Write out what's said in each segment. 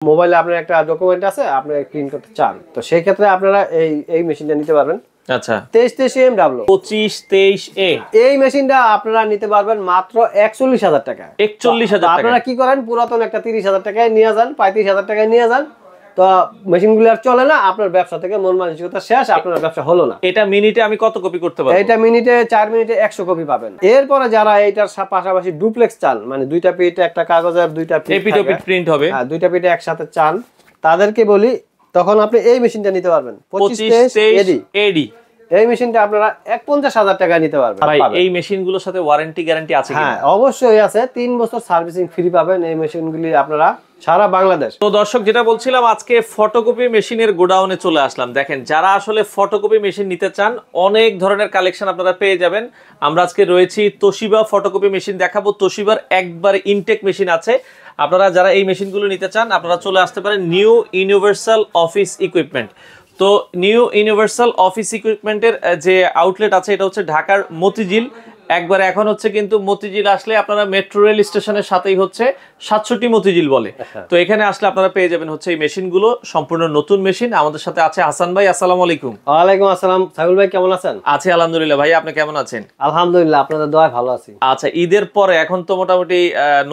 মোবাইলে আপনার একটা ডকুমেন্ট আছে, আপনি প্রিন্ট করতে চান, তো সেই ক্ষেত্রে আপনারা এই মেশিনটা নিতে পারবেন। আচ্ছা 2323 2523A এই মেশিনটা আপনারা নিতে পারবেন মাত্র 41,000 টাকা। 41,000 টাকা। আপনারা কি করেন, পুরাতন একটা 30,000 টাকায় নিয়ে যান, 35,000 টাকায় নিয়ে যান, তো মেশিনগুলো আর চলে না, আপনার ব্যবসা থেকে মন মানসিকতা শেষ, আপনার ব্যবসা হলো না। এটা মিনিটে আমি কত কপি করতে পারবো? এটা মিনিটে 4 মিনিটে 100 কপি পাবেন। এরপরে যারা এইটার পাশাপাশি ডুপ্লেক্স চান, মানে দুইটা পিঠে একটা কাগজের দুইটা পিট প্রিন্ট হবে, হ্যাঁ দুইটা পিঠে একসাথে চান, তাদেরকে বলি তখন আপনি এই মেশিনটা নিতে পারবেন 2523AD। এই মেশিনটা আপনারা 51,000 টাকা নিতে পারবেন। ভাই এই মেশিনগুলোর সাথে ওয়ারেন্টি গ্যারান্টি আছে কি? হ্যাঁ অবশ্যই আছে, 3 বছর সার্ভিসিং ফ্রি পাবেন এই মেশিনগুলি আপনারা সারা বাংলাদেশ। তো দর্শক যেটা বলছিলাম, আজকে ফটোকপি মেশিনের গোডাউনে চলে আসলাম। দেখেন যারা আসলে ফটোকপি মেশিন নিতে চান, অনেক ধরনের কালেকশন আপনারা পেয়ে যাবেন। আমরা আজকে রয়েছি তোশিবা ফটোকপি মেশিন দেখাবো। তোশিবার একবার ইনটেক মেশিন আছে। আপনারা যারা এই মেশিনগুলো নিতে চান, আপনারা চলে আসতে পারেন নিউ ইউনিভার্সাল অফিস ইকুইপমেন্ট। তো নিউ ইউনিভার্সাল অফিস ইকুইপমেন্টের যে আউটলেট আছে, এটা হচ্ছে ঢাকার মতিঝিল। একবার এখন হচ্ছে কিন্তু মতিঝিল আসলে আপনারা মেট্রো রেল স্টেশনের সাথেই হচ্ছে 67 মতিঝিল বলে। তো এখানে আসলে আপনারা পেয়ে যাবেন হচ্ছে এই মেশিনগুলো, সম্পূর্ণ নতুন মেশিন। আমাদের সাথে আছে হাসান ভাই। আসসালামু আলাইকুম। ওয়ালাইকুম আসসালাম। সাইফুল ভাই কেমন আছেন? আছি আলহামদুলিল্লাহ। ভাই আপনি কেমন আছেন? আলহামদুলিল্লাহ, আপনাদের দোয়ায় ভালো আছি। আচ্ছা, ঈদের পরে এখন তো মোটামুটি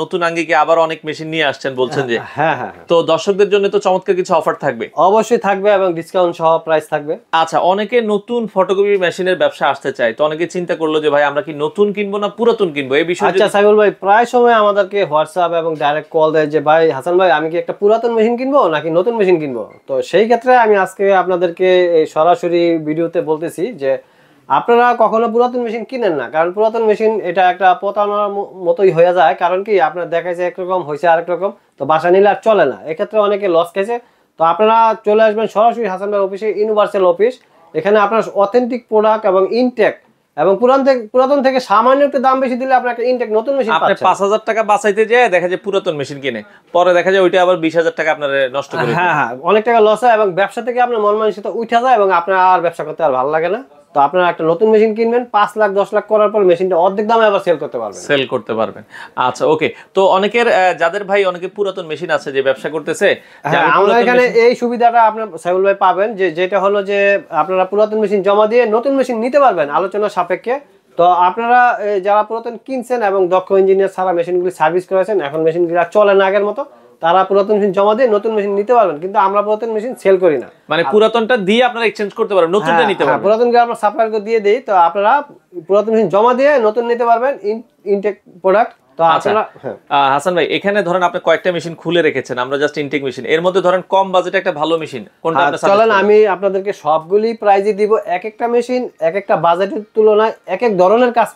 নতুন আঙ্গিকে আবার অনেক মেশিন নিয়ে আসছেন বলছেন যে। হ্যাঁ হ্যাঁ। তো দর্শকদের জন্য তো চমৎকার কিছু অফার থাকবে। অবশ্যই থাকবে এবং ডিসকাউন্ট সহ প্রাইস থাকবে। আচ্ছা, অনেকে নতুন ফটোকপি মেশিনের ব্যবসা আসতে চায়, তো অনেকে চিন্তা করলো যে ভাই আমরা কি নতুন কিনবো না পুরাতন কিনবো, এই বিষয়ে। আচ্ছা সাইফুল ভাই, প্রায় সময় আমাদেরকে হোয়াটসঅ্যাপ এবং ডাইরেক্ট কল দেয় যে ভাই হাসান ভাই আমি কি একটা পুরাতন মেশিন কিনবো নাকি নতুন মেশিন কিনবো। তো সেই ক্ষেত্রে আমি আজকে আপনাদেরকে এই সরাসরি ভিডিওতে বলতেছি যে আপনারা কখনো পুরাতন মেশিন কিনেন না, কারণ পুরাতন মেশিন এটা একটা প্রতারণার মতোই হয়ে যায়। কারণ কি আপনার দেখাইছে একরকম, হয়েছে আরেক রকম, তো বাসা নিলে আর চলে না, এক্ষেত্রে অনেকে লস খেয়েছে। তো আপনারা চলে আসবেন সরাসরি হাসান ভাই অফিসে, ইউনিভার্সাল অফিস। এখানে আপনার অথেন্টিক প্রোডাক্ট এবং ইনটেক, এবং পুরাতন থেকে সামান্য একটু দাম বেশি দিলে আপনার একটা ইনটেক নতুন মেশিন আপনি পাচ্ছেন। 5,000 টাকা বাঁচাইতে যায় দেখা যায় পুরাতন মেশিন কিনে, পরে দেখা যায় ওইটা আবার 20,000 টাকা আপনার নষ্ট করে। হ্যাঁ হ্যাঁ, অনেক টাকা লস হয় এবং ব্যবসা থেকে আপনার মন মানসিকতা উঠে যায় এবং আপনার আর ব্যবসা করতে আর ভালো লাগে না। তো আপনারা একটা নতুন মেশিন কিনবেন, 5 লাখ 10 লাখ করার পর মেশিনটা অর্ধেক দামে আবার সেল করতে পারবেন। আচ্ছা ওকে। তো অনেকের যাদের ভাই অনেকে পুরাতন মেশিন আছে যে ব্যবসা করতেছে, আমরা এখানে এই সুবিধাটা আপনার সাইফুল ভাই পাবেন যে যেটা হলো যে আপনারা পুরাতন মেশিন জমা দিয়ে নতুন মেশিন নিতে পারবেন আলোচনা সাপেক্ষে। তো আপনারা যারা পুরাতন কিনছেন এবং দক্ষ ইঞ্জিনিয়ার ছাড়া মেশিনগুলি সার্ভিস করেছেন, এখন মেশিনগুলো চলে না আগের মতো, তারা পুরাতন মেশিন জমা দিয়ে নতুন মেশিন নিতে পারবেন। কিন্তু আমরা পুরাতন মেশিন সেল করি না, মানে পুরাতনটা দিয়ে আপনারা এক্সচেঞ্জ করতে পারবেন, নতুনটা নিতে পারবেন। পুরাতনকে আমরা সাপ্লায়ারকে দিয়ে দেই, তো আপনারা পুরাতন মেশিন জমা দিয়ে নতুন নিতে পারবেন, ইনটেক প্রোডাক্ট। তো আপনারা হাসান ভাই এখানে ধরেন আপনি কয়েকটা মেশিন খুলে রেখেছেন, আমরা জাস্ট ইনটেক মেশিন, এর মধ্যে ধরেন কম বাজেটে একটা ভালো মেশিন কোনটা আপনি সাজেস্ট চলেন আমি আপনাদেরকে সবগুলি প্রাইজে দিব। এক একটা মেশিন এক একটা বাজেটের তুলনায় এক এক ধরনের কাজ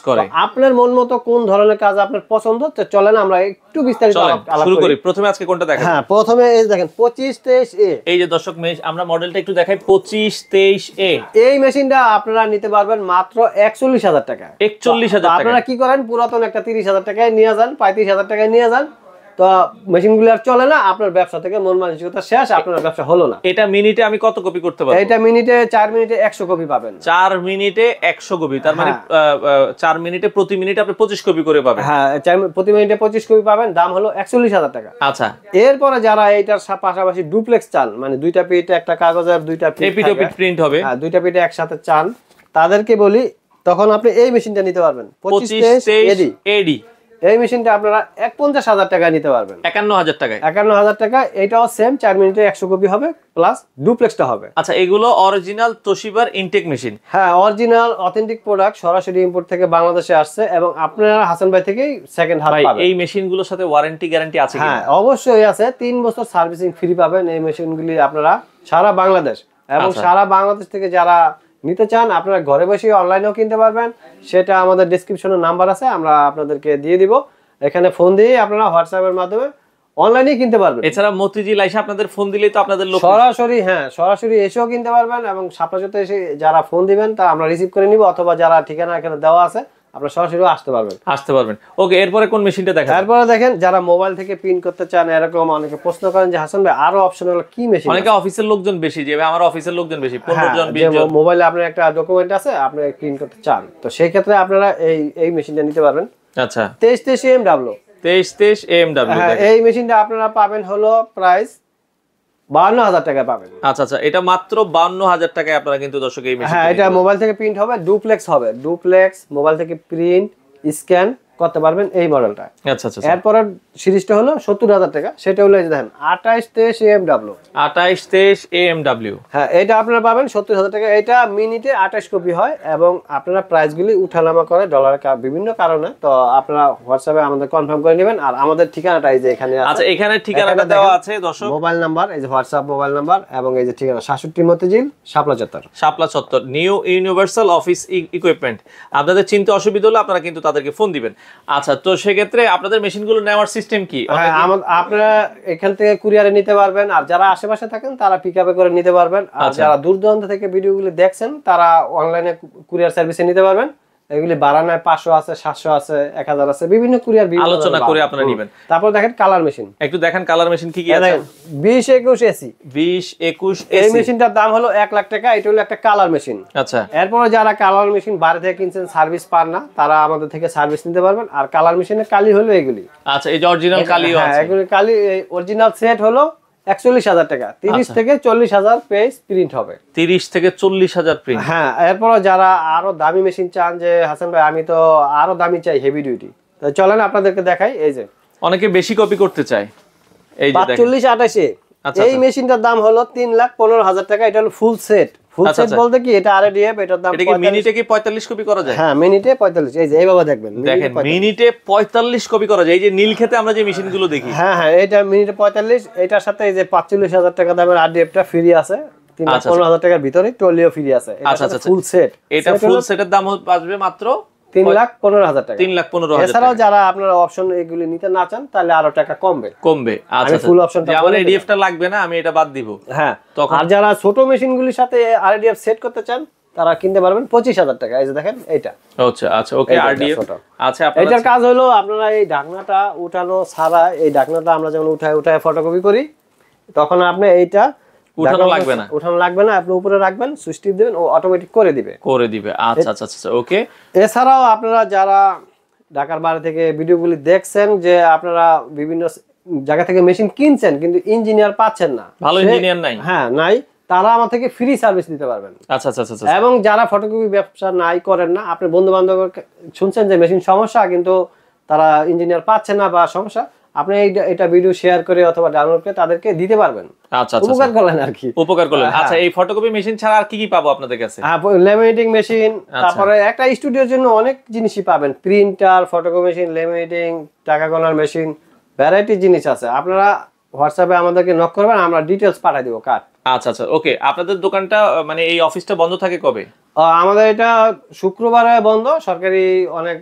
করে। আপনার মন মতো কোন ধরনের কাজ আপনার পছন্দ, তো চলেন আমরা একটু বিস্তারিত শুরু করি। প্রথমে আজকে কোনটা দেখাবো? হ্যাঁ প্রথমে এই দেখেন 2523A। এই যে দর্শক আমরা মডেলটা একটু দেখাই, 2523A। এই মেশিনটা আপনারা নিতে পারবেন মাত্র 41,000 টাকা। 41,000 টাকা। আপনারা কি করেন, পুরাতন একটা 30,000 টাকায় নিয়ে যান, 35,000 টাকায় নিয়ে যান, তো মেশিনগুলো আর চলে না, আপনার ব্যবসা থেকে মন মানসিকতা শেষ, আপনার ব্যবসা হলো না। এটা মিনিটে আমি কত কপি করতে পারবো? এটা মিনিটে 4 মিনিটে 100 কপি পাবেন। 4 মিনিটে 100 কপি, তার মানে 4 মিনিটে প্রতি মিনিটে আপনি 25 কপি করে পাবেন। হ্যাঁ প্রতি মিনিটে 25 কপি পাবেন, দাম হলো 41,000 টাকা। আচ্ছা, এরপরে যারা এইটার পাশাপাশি ডুপ্লেক্স চান, মানে দুইটা পিঠে একটা কাগজের দুইটা পিট প্রিন্ট হবে, হ্যাঁ দুইটা পিঠে একসাথে চান, তাদেরকে বলি তখন আপনি এই মেশিনটা নিতে পারবেন 2523AD। এই মেশিনটা আপনারা 51,000 টাকা নিতে পারবেন। 51,000 টাকায়। 51,000 টাকা। এটাও সেম 4 মিনিটে 100 কপি হবে, প্লাস ডুপ্লেক্সটা হবে। আচ্ছা, এগুলো অরিজিনাল তোশিবার ইনটেক মেশিন? হ্যাঁ অরিজিনাল অথেন্টিক প্রোডাক্ট, সরাসরি ইম্পোর্ট থেকে বাংলাদেশে আসছে এবং আপনারা হাসান ভাই থেকেই সেকেন্ড হ্যান্ড পাবেন। এই মেশিনগুলোর সাথে ওয়ারেন্টি গ্যারান্টি আছে কি? হ্যাঁ অবশ্যই আছে, 3 বছর সার্ভিসিং ফ্রি পাবেন এই মেশিনগুলি আপনারা সারা বাংলাদেশ। এবং সারা বাংলাদেশ থেকে যারা নিতে চান আপনারা ঘরে বসে অনলাইনেও কিনতে পারবেন, সেটা আমাদের ডেসক্রিপশনে নাম্বার আছে, আমরা আপনাদেরকে দিয়ে দিব। এখানে ফোন দিয়ে আপনারা হোয়াটসঅ্যাপের মাধ্যমে অনলাইনে কিনতে পারবেন। এছাড়া মতিঝিল আইসা আপনাদের ফোন দিলেই তো আপনাদের লোক সরাসরি, হ্যাঁ সরাসরি এসেও কিনতে পারবেন এবং সাপ্লাইতে এসে যারা ফোন দিবেন তা আমরা রিসিভ করে নিব, অথবা যারা ঠিকানা এখানে দেওয়া আছে আপনারা সরাসরি আসতে পারবেন। ওকে, এরপরে কোন মেশিনটা দেখেন? এরপরে দেখেন যারা মোবাইল থেকে প্রিন্ট করতে চান, এরকম অনেকে প্রশ্ন করেন যে হাসান ভাই আরো অপশনাল কি মেশিন? অনেকে অফিসের লোকজন বেশি, যে আমার অফিসের লোকজন বেশি, 15 জন 20 জন, মোবাইলে আপনার একটা ডকুমেন্ট আছে আপনি প্রিন্ট করতে চান, তো সেই ক্ষেত্রে আপনারা এই মেশিনটা নিতে পারবেন। আচ্ছা 2323MW। 2323 AMW। হ্যাঁ, এই মেশিনটা আপনারা পাবেন হলো প্রাইস 52,000 টাকায় পাবেন। আচ্ছা আচ্ছা, এটা মাত্র 52,000 টাকায় আপনারা কিন্তু দর্শক এই মেশিন। হ্যাঁ, এটা মোবাইল থেকে প্রিন্ট হবে, ডুপ্লেক্স হবে, ডুপ্লেক্স মোবাইল থেকে প্রিন্ট স্ক্যান করতে পারবেন এই মডেলটা। আচ্ছা আচ্ছা, এরপরে সিরিজটা হলো 70,000 টাকা, সেটা হলো এই যে দেখেন 2823 AMW। 2823 AMW। হ্যাঁ, এটা আপনারা পাবেন 70,000 টাকা। এটা মিনিটে 28 কপি হয় এবং আপনারা প্রাইসগুলি উঠানামা করে ডলারের বিভিন্ন কারণে, তো আপনারা হোয়াটসঅ্যাপে আমাদের কনফার্ম করে নেবেন। আর আমাদের ঠিকানাটা এই যে এখানে আছে। আচ্ছা, এখানে ঠিকানাটা দেওয়া আছে দর্শক, মোবাইল নাম্বার এই যে হোয়াটসঅ্যাপ মোবাইল নাম্বার এবং এই যে ঠিকানা 67 মতিঝিল শাপলা চত্বর। শাপলা চত্বর, নিউ ইউনিভার্সাল অফিস ইকুইপমেন্ট। আপনাদের চিন্তা অসুবিধা হলে আপনারা কিন্তু তাদেরকে ফোন দিবেন। আচ্ছা, তো সেক্ষেত্রে আপনাদের মেশিনগুলো নেওয়ার সিস্টেম কি? হ্যাঁ, আপনারা এখান থেকে কুরিয়ারে নিতে পারবেন, আর যারা আশেপাশে থাকেন তারা পিকআপে করে নিতে পারবেন, আর যারা দূর দূরান্ত থেকে ভিডিওগুলো দেখছেন তারা অনলাইনে কুরিয়ার সার্ভিসে নিতে পারবেন। এগুলি বারানায় 500 আছে, 700 আছে, 1000 আছে, বিভিন্ন কুরিয়ার আলোচনা করে আপনারা নেবেন। তারপর দেখেন কালার মেশিন, একটু দেখেন কালার মেশিন কি কি আছে। 2021 এসি, 2021 এই মেশিনটার দাম হলো 1 লাখ টাকা। এটা হলো একটা কালার মেশিন। আচ্ছা, এরপর যারা কালার মেশিন বাইরে থেকে কিনছেন, সার্ভিস পান না, তারা আমাদের থেকে সার্ভিস নিতে পারবেন। আর কালার মেশিনের কালি হলো এগুলি। আচ্ছা, এই যে অরিজিনাল কালিও আছে। হ্যাঁ, এগুলি কালি অরিজিনাল সেট হলো 41,000 টাকা। 30 থেকে 40,000 পেজ প্রিন্ট হবে। 30 থেকে 40,000 প্রিন্ট। হ্যাঁ, এরপর যারা আরো দামি মেশিন চান, যে হাসান ভাই আমি তো আরো দামি চাই, হেভি ডিউটি, তো চলেন আপনাদেরকে দেখাই। এই যে অনেকে বেশি কপি করতে চায়, এই যে দেখেন 4528। এই মেশিনটার দাম হলো 3,15,000 টাকা। এটা হলো ফুল সেট। ফুল সেট বলতে কি, এটা আরডিএফ, এটার দাম এটা কি মিনিটে কি 45 কপি করা যায়? হ্যাঁ, মিনিটে 45। এই যে এইভাবে দেখবেন, দেখেন মিনিটে 45 কপি করা যায়। এই যে নীল ক্ষেতে আমরা যে মেশিনগুলো দেখি, হ্যাঁ হ্যাঁ, এটা মিনিটে 45। এটার সাথে এই যে 45,000 টাকা দামের আরডিএফটা ফ্রি আছে, 3,15,000 টাকার ভিতরে টলিও ফ্রি আছে। আচ্ছা আচ্ছা, ফুল সেট। এটা ফুল সেটের দাম আসবে মাত্র 3,15,000 টাকা। 3,15,000। এছাড়াও যারা আপনারা অপশন এগুলি নিতে না চান, তাহলে আরো টাকা কমবে। আচ্ছা, ফুল অপশনটা আমার এডিএফটা লাগবে না, আমি এটা বাদ দিব। হ্যাঁ, আর যারা ছোট মেশিনগুলির সাথে আরডিএফ সেট করতে চান, তারা কিনতে পারবেন 25,000 টাকা। এই যে দেখেন এইটা। আচ্ছা আচ্ছা, ওকে, আরডিএফ। আচ্ছা, এটার কাজ হলো আপনারা এই ঢাকনাটা উঠানো ছাড়া, এই ঢাকনাটা আমরা যেমন উঠায় ফটোকপি করি, তখন আপনি এইটা উঠানো লাগবে না, আপনি উপরে রাখবেন, সুইচ টিপ দিবেন, ও অটোমেটিক করে দিবে। আচ্ছা আচ্ছা আচ্ছা, ওকে। এছাড়াও আপনারা যারা ঢাকার বাইরে থেকে ভিডিওগুলি দেখছেন, যে আপনারা বিভিন্ন জায়গা থেকে মেশিন কিনছেন কিন্তু ইঞ্জিনিয়ার পাচ্ছেন না, ভালো ইঞ্জিনিয়ার নাই, হ্যাঁ নাই, তারা আমার থেকে ফ্রি সার্ভিস নিতে পারবেন। আচ্ছা আচ্ছা আচ্ছা। এবং যারা ফটোকপি ব্যবসা নাই করেন না, আপনি বন্ধু বান্ধব শুনছেন যে মেশিন সমস্যা, কিন্তু তারা ইঞ্জিনিয়ার পাচ্ছেন না বা সমস্যা, আপনি এটা ভিডিও শেয়ার করে অথবা ডাউনলোড করে তাদেরকে দিতে পারবেন। আচ্ছা আচ্ছা, উপকার করলেন আর কি, উপকার করলেন। আচ্ছা, এই ফটোকপি মেশিন ছাড়া আর কি কি পাবো আপনাদের কাছে? হ্যাঁ, লেমিনেটিং মেশিন, তারপরে একটা স্টুডিওর জন্য অনেক জিনিসই পাবেন, প্রিন্টার, ফটোকপি মেশিন, লেমিনেটিং, টাকা গোনার মেশিন, ভ্যারাইটি জিনিস আছে। আপনারা হোয়াটসঅ্যাপে আমাদেরকে নক করবেন, আমরা ডিটেইলস পাঠিয়ে দিব কার্ড। আচ্ছা আচ্ছা, ওকে। আপনাদের দোকানটা মানে এই অফিসটা বন্ধ থাকে কবে? আমাদের এটা শুক্রবারে বন্ধ, সরকারি অনেক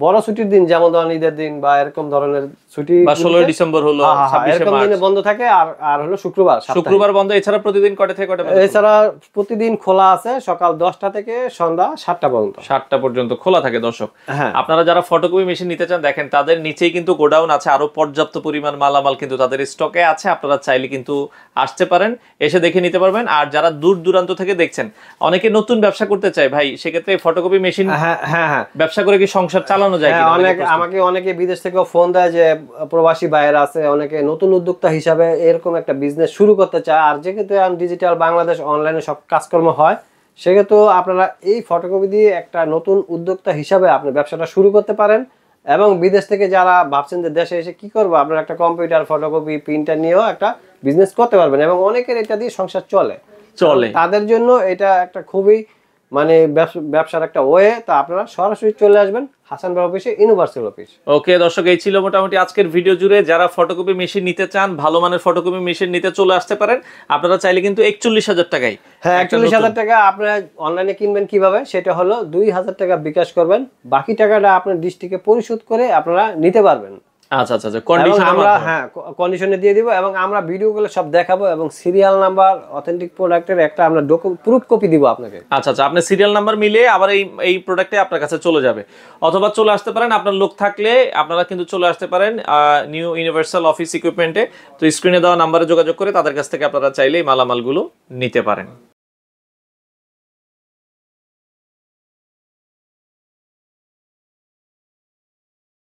বড় ছুটির দিন, যেমন ধরেন ঈদের দিন বা এরকম ধরনের ছুটি, বা 16 ডিসেম্বর হলো, 26 মার্চ দিনে বন্ধ থাকে। আর হলো শুক্রবার বন্ধ। এছাড়া প্রতিদিন কয়টা থেকে কয়টা? এছাড়া প্রতিদিন খোলা আছে, সকাল 10টা থেকে সন্ধ্যা 7টা পর্যন্ত। 7টা পর্যন্ত খোলা থাকে। দর্শক, হ্যাঁ, আপনারা যারা ফটোকপি মেশিন নিতে চান, দেখেন তাদের নিচেই কিন্তু গোডাউন আছে, আরো পর্যাপ্ত পরিমাণ মালামাল কিন্তু তাদের স্টকে আছে। আপনারা চাইলে কিন্তু আসতে পারেন, এসে দেখে নিতে পারবেন। আর যারা দূর দূরান্ত থেকে দেখছেন, অনেকে নতুন ব্যবসা করতে চায় ভাই, সেক্ষেত্রে ফটোকপি মেশিন ব্যবসা করে কি সংসার চালানো যায়? আমাকে অনেকে বিদেশ থেকে ফোন দেয়, যে প্রবাসী ভাইয়েরা আছে, অনেকে নতুন উদ্যোক্তা হিসাবে এরকম একটা বিজনেস শুরু করতে চায়। আর যেহেতু ডিজিটাল বাংলাদেশ, অনলাইনে সব কাজকর্ম হয়, সেক্ষেত্রে আপনারা এই ফটোকপি দিয়ে একটা নতুন উদ্যোক্তা হিসাবে আপনি ব্যবসাটা শুরু করতে পারেন। এবং বিদেশ থেকে যারা ভাবছেন যে দেশে এসে কি করবো, আপনারা একটা কম্পিউটার, ফটোকপি, প্রিন্টার নিয়েও একটা বিজনেস করতে পারবেন, এবং অনেকের এটা দিয়ে সংসার চলে। তাদের জন্য এটা একটা খুবই মানে ব্যবসার একটা ওয়ে। তা আপনারা সরাসরি চলে আসবেন হাসান ভাই অফিসে, ইউনিভার্সাল অফিস। ওকে দর্শক, এই ছিল মোটামুটি আজকের ভিডিও জুড়ে। যারা ফটোকপি মেশিন নিতে চান, ভালো মানের ফটোকপি মেশিন নিতে চলে আসতে পারেন। আপনারা চাইলে কিন্তু 41,000 টাকায়, হ্যাঁ 41,000 টাকা আপনারা অনলাইনে কিনবেন। কিভাবে? সেটা হলো 2,000 টাকা বিকাশ করবেন, বাকি টাকাটা আপনার ডিস্ট্রিক্টে পরিশোধ করে আপনারা নিতে পারবেন। আচ্ছা আচ্ছা আচ্ছা, কন্ডিশন আমরা কন্ডিশনে দিয়ে দিব, এবং আমরা ভিডিওগুলো সব দেখাবো, এবং সিরিয়াল নাম্বার, অথেন্টিক প্রোডাক্টের একটা আমরা প্রুফ কপি দিব আপনাকে। আচ্ছা আচ্ছা, আপনি সিরিয়াল নাম্বার মিলিয়ে আবার এই প্রোডাক্টে আপনার কাছে চলে যাবে, অথবা চলে আসতে পারেন আপনার লোক থাকলে, আপনারা কিন্তু চলে আসতে পারেন নিউ ইউনিভার্সাল অফিস ইকুইপমেন্টে। তো স্ক্রিনে দেওয়া নাম্বারে যোগাযোগ করে তাদের কাছ থেকে আপনারা চাইলেই মালামালগুলো নিতে পারেন।